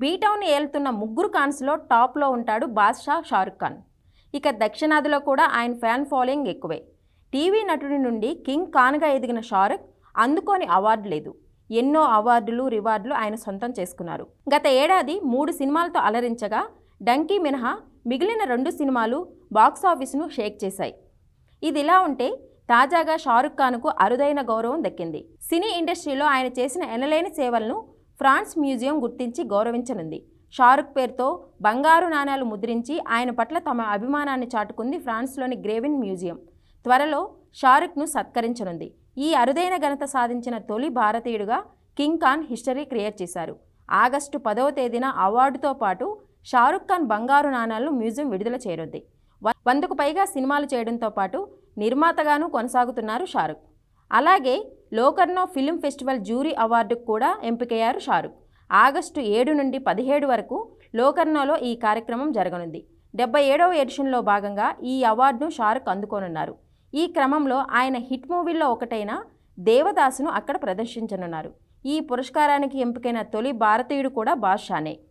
B-Town ఏలుతున్న ముగ్గురు ఖాన్స్లో టాప్లో ఉంటాడు బాద్షా షారుఖ్ ఖాన్. ఇక దక్షిణాదిలో కూడా ఆయన ఫ్యాన్ ఫాలోయింగ్ ఎక్కువే. టీవీ నటుడి నుండి కింగ్ ఖాన్గా ఎదిగిన షారుఖ్ అందుకోని అవార్డు లేదు. ఎన్నో అవార్డులు రివార్డులు ఆయన సొంతం చేసుకున్నారు. గత ఏడాది 3 సినిమాలతో అలరించగా డంకీ మినహా మిగిలిన 2 సినిమాలు బాక్సాఫీసును షేక్ చేశాయి. ఇదిలా ఉంటే తాజాగా షారుఖ్ ఖాన్కు అరుదైన గౌరవం దక్కింది. సినీ ఇండస్ట్రీలో ఆయన చేసిన ఎనలేని సేవలను ఫ్రాన్స్ మ్యూజియం గుర్తించి గౌరవించనుంది. షారుఖ్ పేరుతో బంగారు నాణేలు ముద్రించి ఆయన పట్ల తమ అభిమానాన్ని చాటుకుంది ఫ్రాన్స్లోని గ్రేవిన్ మ్యూజియం. త్వరలో షారుఖ్ను సత్కరించనుంది. ఈ అరుదైన ఘనత సాధించిన తొలి భారతీయుడిగా కింగ్ ఖాన్ హిస్టరీ క్రియేట్ చేశారు. ఆగస్టు 10వ తేదీన అవార్డుతో పాటు షారుఖ్ ఖాన్ బంగారు నాణాలను మ్యూజియం విడుదల చేయనుంది. 100కు పైగా సినిమాలు చేయడంతో పాటు నిర్మాతగాను కొనసాగుతున్నారు షారుఖ్. అలాగే లోకర్నో ఫిల్మ్ ఫెస్టివల్ జ్యూరీ అవార్డుకు కూడా ఎంపికయ్యారు షారుఖ్. ఆగస్టు 7 నుండి 17 వరకు లోకర్నోలో ఈ కార్యక్రమం జరగనుంది. 77వ ఎడిషన్లో భాగంగా ఈ అవార్డును షారుఖ్ అందుకోనున్నారు. ఈ క్రమంలో ఆయన హిట్ మూవీల్లో ఒకటైన దేవదాసును అక్కడ ప్రదర్శించనున్నారు. ఈ పురస్కారానికి ఎంపికైన తొలి భారతీయుడు కూడా బాద్షానే.